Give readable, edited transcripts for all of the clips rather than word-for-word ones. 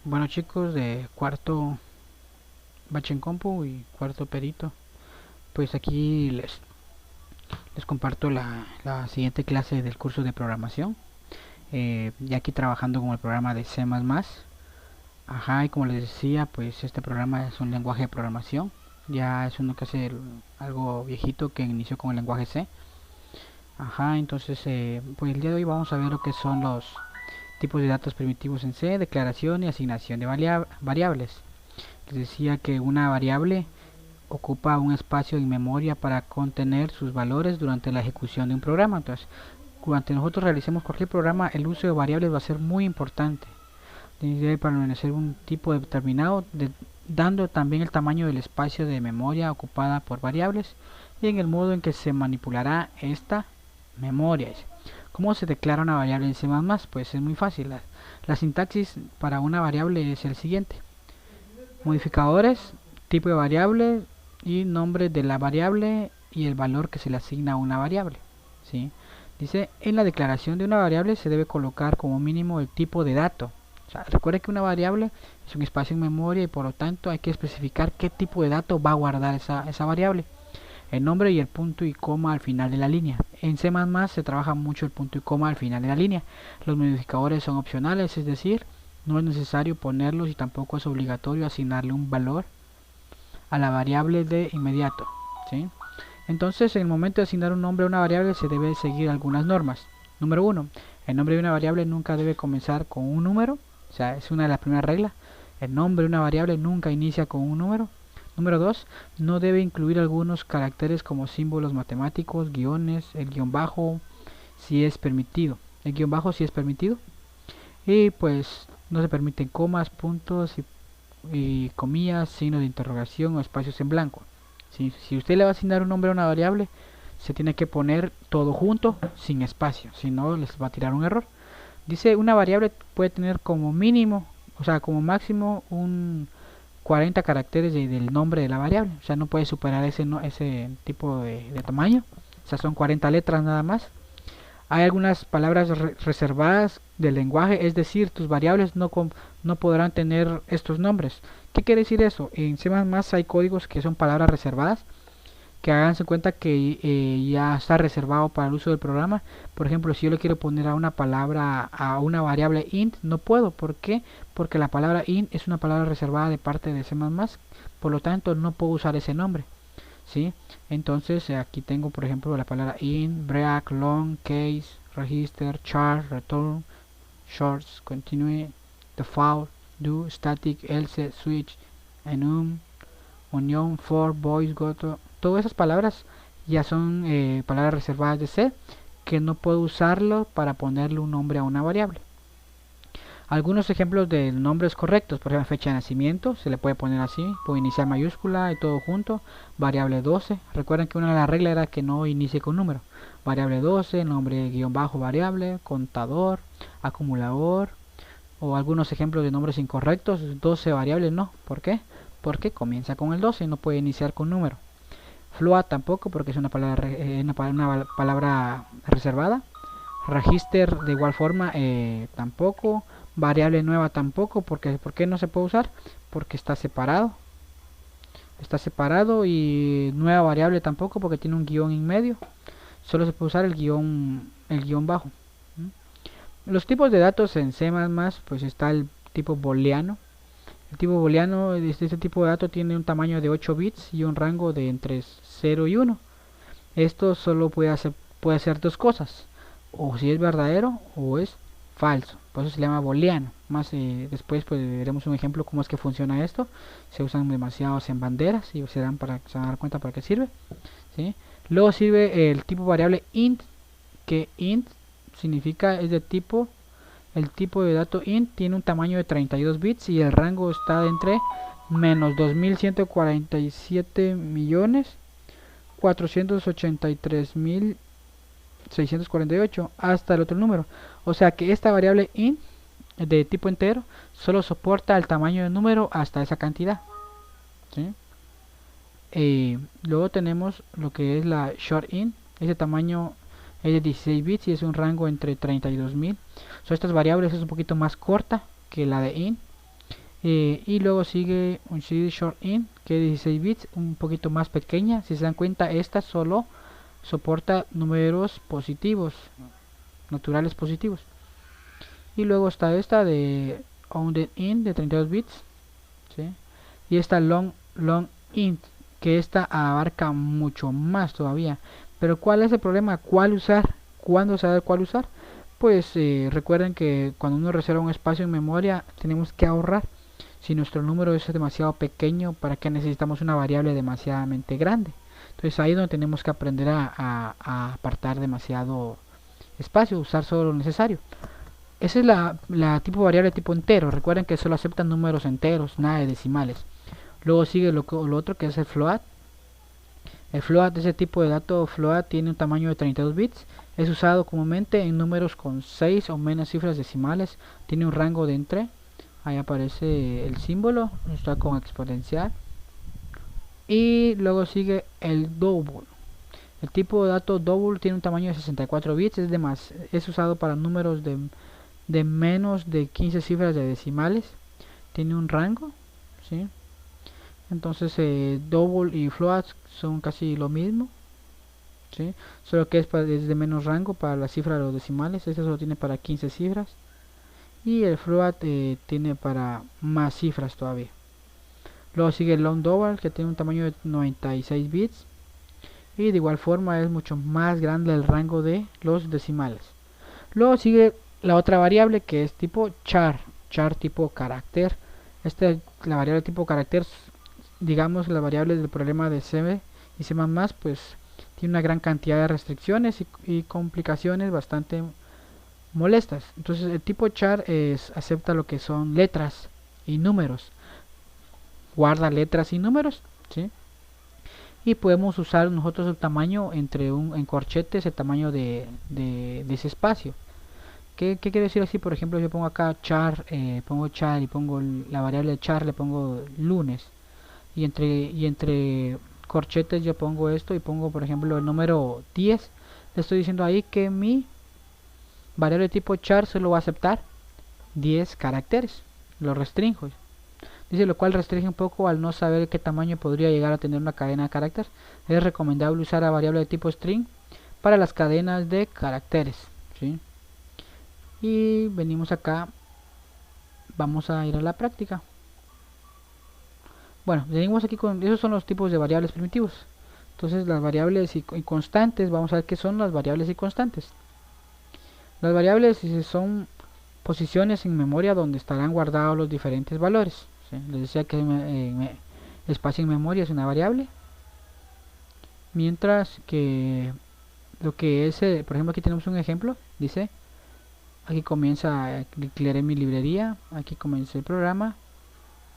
Bueno chicos, de cuarto bache en compu y cuarto perito, pues aquí les comparto la siguiente clase del curso de programación. Ya aquí trabajando con el programa de C++. Ajá, y como les decía, pues este programa es un lenguaje de programación. Ya es uno que hace algo viejito que inició con el lenguaje C. Ajá, entonces pues el día de hoy vamos a ver lo que son los tipos de datos primitivos en C, declaración y asignación de variables. Les decía que una variable ocupa un espacio en memoria para contener sus valores durante la ejecución de un programa. Entonces, cuando nosotros realicemos cualquier programa, el uso de variables va a ser muy importante. Debe permanecer un tipo determinado, dando también el tamaño del espacio de memoria ocupada por variables y en el modo en que se manipulará esta memoria. ¿Cómo se declara una variable en C++? Pues es muy fácil. La sintaxis para una variable es el siguiente: modificadores, tipo de variable y nombre de la variable y el valor que se le asigna a una variable. ¿Sí? Dice, en la declaración de una variable se debe colocar como mínimo el tipo de dato. O sea, recuerda que una variable es un espacio en memoria y por lo tanto hay que especificar qué tipo de dato va a guardar esa variable. El nombre y el punto y coma al final de la línea. En C++ se trabaja mucho el punto y coma al final de la línea. Los modificadores son opcionales, es decir, no es necesario ponerlos y tampoco es obligatorio asignarle un valor a la variable de inmediato. ¿Sí? Entonces, en el momento de asignar un nombre a una variable se debe seguir algunas normas. Número 1. El nombre de una variable nunca debe comenzar con un número. O sea, es una de las primeras reglas. El nombre de una variable nunca inicia con un número. Número 2. No debe incluir algunos caracteres como símbolos matemáticos, guiones, el guión bajo, si es permitido. El guión bajo si es permitido. Y pues no se permiten comas, puntos y comillas, signos de interrogación o espacios en blanco. Si usted le va a asignar un nombre a una variable, se tiene que poner todo junto, sin espacio, si no les va a tirar un error. Dice, una variable puede tener como mínimo, o sea, como máximo un 40 caracteres del nombre de la variable. O sea, no puede superar ese tipo de tamaño. O sea, son 40 letras nada más. Hay algunas palabras reservadas del lenguaje, es decir, tus variables no podrán tener estos nombres. ¿Qué quiere decir eso? En C++ hay códigos que son palabras reservadas, que háganse cuenta que ya está reservado para el uso del programa. Por ejemplo, si yo le quiero poner a una palabra, a una variable int, no puedo. ¿Por qué? Porque la palabra int es una palabra reservada de parte de C++, por lo tanto no puedo usar ese nombre. ¿Sí? Entonces aquí tengo por ejemplo la palabra int, break, long, case, register, char, return, shorts, continue, default, do, static, else, switch, enum, union, for, voice, goto. Todas esas palabras ya son palabras reservadas de C, que no puedo usarlo para ponerle un nombre a una variable. Algunos ejemplos de nombres correctos, por ejemplo, fecha de nacimiento, se le puede poner así, puede iniciar mayúscula y todo junto, variable 12, recuerden que una de las reglas era que no inicie con número, variable 12, nombre guión bajo variable, contador, acumulador, o algunos ejemplos de nombres incorrectos, 12 variables no, ¿por qué? Porque comienza con el 12 y no puede iniciar con número. Float tampoco porque es una palabra reservada. Register de igual forma tampoco. Variable nueva tampoco, porque ¿por qué no se puede usar? Porque está separado. Está separado y nueva variable tampoco porque tiene un guión en medio. Solo se puede usar el guión bajo. Los tipos de datos en C++ pues está el tipo booleano. El tipo booleano, este tipo de dato tiene un tamaño de 8 bits y un rango de entre 0 y 1. Esto solo puede hacer dos cosas: o si es verdadero o es falso. Por eso se llama booleano. Más después pues veremos un ejemplo cómo es que funciona esto. Se usan demasiados en banderas y se van a dar cuenta para qué sirve. ¿Sí? Luego sirve el tipo variable int, que int significa es de tipo, el tipo de dato int tiene un tamaño de 32 bits y el rango está entre menos 2147 millones 483.648 hasta el otro número. O sea que esta variable int de tipo entero solo soporta el tamaño del número hasta esa cantidad. ¿Sí? Luego tenemos lo que es la short int. Ese tamaño es de 16 bits y es un rango entre 32.000. Estas variables es un poquito más corta que la de int. Y luego sigue un CD short int que es 16 bits, un poquito más pequeña. Si se dan cuenta, esta solo soporta números positivos, naturales positivos. Y luego está esta de rounded int de 32 bits, ¿sí? Y esta long int, que esta abarca mucho más todavía. Pero ¿cuál es el problema? ¿Cuál usar? ¿Cuándo saber cuál usar? Pues recuerden que cuando uno reserva un espacio en memoria tenemos que ahorrar. Si nuestro número es demasiado pequeño, ¿para qué necesitamos una variable demasiadamente grande? Entonces ahí es donde tenemos que aprender a apartar demasiado espacio, usar solo lo necesario. Esa es la tipo variable tipo entero. Recuerden que solo aceptan números enteros, nada de decimales. Luego sigue lo otro que es el float. El float, ese tipo de dato float, tiene un tamaño de 32 bits. Es usado comúnmente en números con 6 o menos cifras decimales. Tiene un rango de entre. Ahí aparece el símbolo, está con exponencial. Y luego sigue el double. El tipo de dato double tiene un tamaño de 64 bits. Es usado para números de menos de 15 cifras de decimales. Tiene un rango, ¿sí? Entonces double y float son casi lo mismo, ¿sí? Solo que es de menos rango para la cifra de los decimales. Este solo tiene para 15 cifras. Y el float tiene para más cifras todavía. Luego sigue el long double, que tiene un tamaño de 96 bits. Y de igual forma es mucho más grande el rango de los decimales. Luego sigue la otra variable que es tipo char tipo carácter. La variable tipo carácter, digamos, la variable del problema de C y C++, pues tiene una gran cantidad de restricciones y complicaciones bastante molestas. Entonces el tipo char acepta lo que son letras y números, guarda letras y números, ¿sí? Y podemos usar nosotros el tamaño en corchetes, el tamaño de ese espacio. ¿Qué quiere decir así? Por ejemplo, yo pongo acá char, pongo char y pongo la variable char, le pongo lunes, y entre corchetes yo pongo esto y pongo, por ejemplo, el número 10. Le estoy diciendo ahí que mi variable tipo char solo va a aceptar 10 caracteres. Lo restringo. Dice, lo cual restringe un poco al no saber qué tamaño podría llegar a tener una cadena de caracteres. Es recomendable usar la variable de tipo string para las cadenas de caracteres, ¿sí? Y venimos acá, vamos a ir a la práctica. Bueno, venimos aquí con, esos son los tipos de variables primitivos. Entonces las variables y constantes, vamos a ver qué son las variables y constantes. Las variables son posiciones en memoria donde estarán guardados los diferentes valores, ¿sí? Les decía que espacio en memoria es una variable, mientras que lo que es, por ejemplo, aquí tenemos un ejemplo, dice, aquí comienza, declaré mi librería, aquí comienza el programa,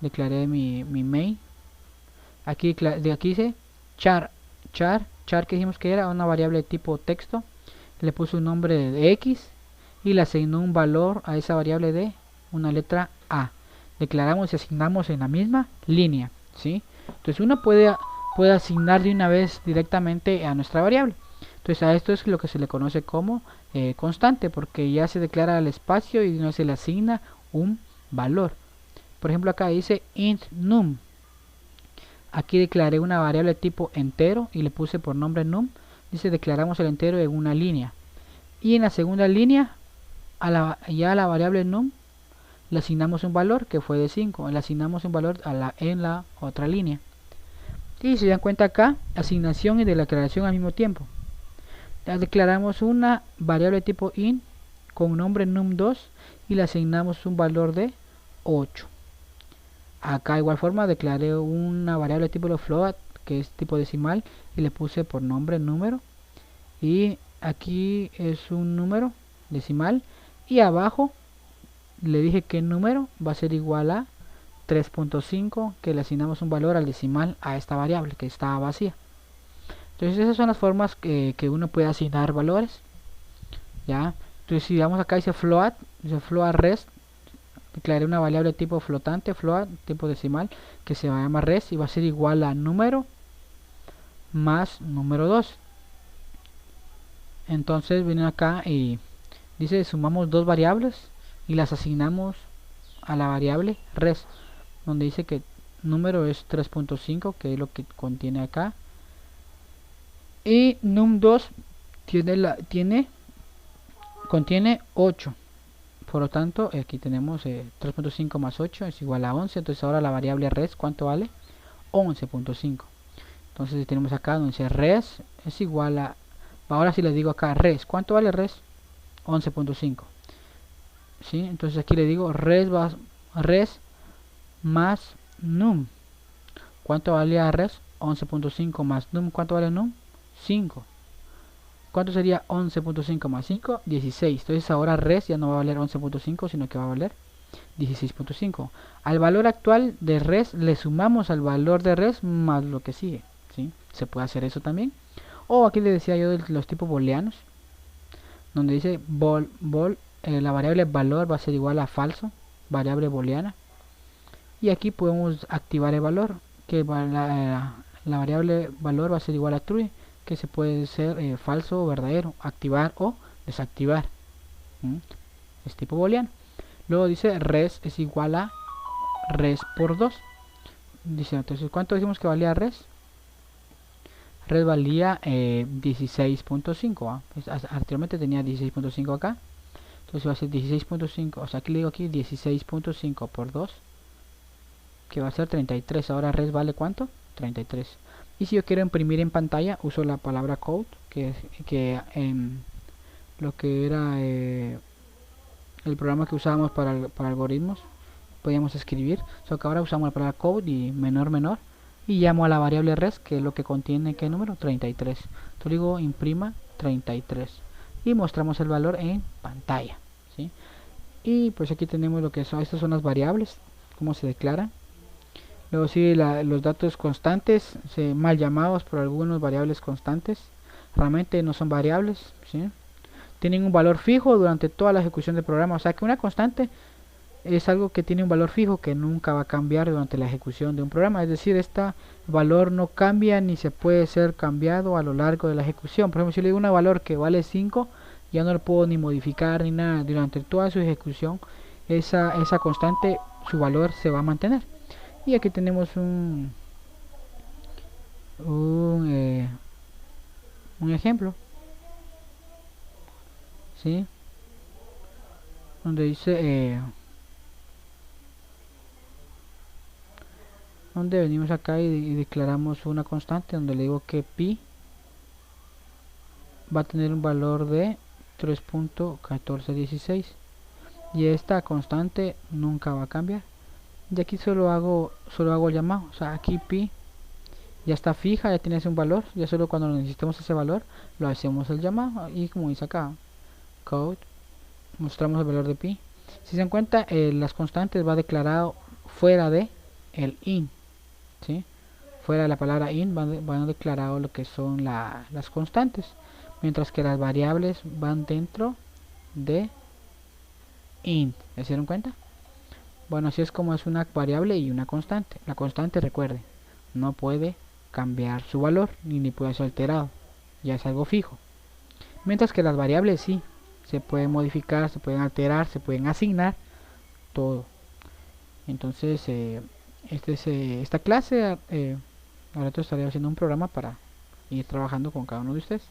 declaré mi main, aquí dice char que dijimos que era una variable de tipo texto, le puse un nombre de x y le asignó un valor a esa variable de una letra a. Declaramos y asignamos en la misma línea, ¿sí? Entonces uno puede asignar de una vez directamente a nuestra variable. Entonces a esto es lo que se le conoce como constante, porque ya se declara el espacio y no se le asigna un valor. Por ejemplo, acá dice int num. Aquí declaré una variable tipo entero y le puse por nombre num. Dice declaramos el entero en una línea. Y en la segunda línea, ya a la variable num le asignamos un valor que fue de 5. Le asignamos un valor en la otra línea. Y se dan cuenta acá, asignación y declaración al mismo tiempo. Ya declaramos una variable tipo int con nombre num2 y le asignamos un valor de 8. Acá igual forma declaré una variable tipo float que es tipo decimal y le puse por nombre número, y aquí es un número decimal y abajo le dije que el número va a ser igual a 3.5, que le asignamos un valor al decimal a esta variable que está vacía. Entonces esas son las formas que uno puede asignar valores, ¿ya? Entonces si vamos acá dice float rest, declaré una variable tipo flotante, float, tipo decimal, que se va a llamar res y va a ser igual a número más número 2. Entonces viene acá y dice sumamos dos variables y las asignamos a la variable res. donde dice que número es 3.5, que es lo que contiene acá, y num2 contiene 8. Por lo tanto, aquí tenemos 3.5 más 8 es igual a 11. Entonces ahora la variable res, ¿cuánto vale? 11.5. Entonces tenemos acá donde dice res es igual a... Ahora si le digo acá res, ¿cuánto vale res? 11.5. ¿Sí? Entonces aquí le digo res más num. ¿Cuánto valía res? 11.5 más num. ¿Cuánto vale num? 5. ¿Cuánto sería 11.5 más 5? 16. Entonces ahora res ya no va a valer 11.5, sino que va a valer 16.5. Al valor actual de res le sumamos al valor de res más lo que sigue. ¿Sí? Se puede hacer eso también. O aquí le decía yo de los tipos booleanos, donde dice la variable valor va a ser igual a falso, variable booleana. Y aquí podemos activar el valor, que la variable valor va a ser igual a true, que se puede ser falso o verdadero, activar o desactivar. Es tipo booleano. Luego dice res es igual a res por 2. Dice, entonces, ¿cuánto decimos que valía res? Res valía 16.5. Pues, anteriormente tenía 16.5 acá. Entonces va a ser 16.5. O sea, aquí le digo aquí 16.5 por 2, que va a ser 33. Ahora res vale ¿cuánto? 33. Y si yo quiero imprimir en pantalla, uso la palabra code, que en lo que era el programa que usábamos para algoritmos, podíamos escribir. Que ahora usamos la palabra code y menor y llamo a la variable res, que es lo que contiene, ¿qué número? 33. Entonces digo imprima 33 y mostramos el valor en pantalla, ¿sí? Y pues aquí tenemos lo que son, estas son las variables, cómo se declaran. Luego sigue los datos constantes, mal llamados por algunos variables constantes, realmente no son variables, ¿sí? Tienen un valor fijo durante toda la ejecución del programa. O sea que una constante es algo que tiene un valor fijo que nunca va a cambiar durante la ejecución de un programa. Es decir, este valor no cambia ni se puede ser cambiado a lo largo de la ejecución. Por ejemplo, si le digo un valor que vale 5, ya no lo puedo ni modificar ni nada. Durante toda su ejecución, esa constante, su valor se va a mantener. Y aquí tenemos un ejemplo, ¿sí? Donde dice donde venimos acá y declaramos una constante, donde le digo que pi va a tener un valor de 3.1416 y esta constante nunca va a cambiar. Y aquí solo hago el llamado, o sea, aquí pi ya está fija, ya tiene ese un valor, ya solo cuando necesitemos ese valor lo hacemos el llamado. Y como dice acá, code, mostramos el valor de pi. Si se dan cuenta, las constantes va declarado fuera de el int, ¿sí? Fuera de la palabra int van declarado lo que son las constantes, mientras que las variables van dentro de int. ¿Se dieron cuenta? Bueno, así es como es una variable y una constante. La constante, recuerde, no puede cambiar su valor ni puede ser alterado, ya es algo fijo. Mientras que las variables sí, se pueden modificar, se pueden alterar, se pueden asignar, todo. Entonces, esta clase, ahora estaré haciendo un programa para ir trabajando con cada uno de ustedes.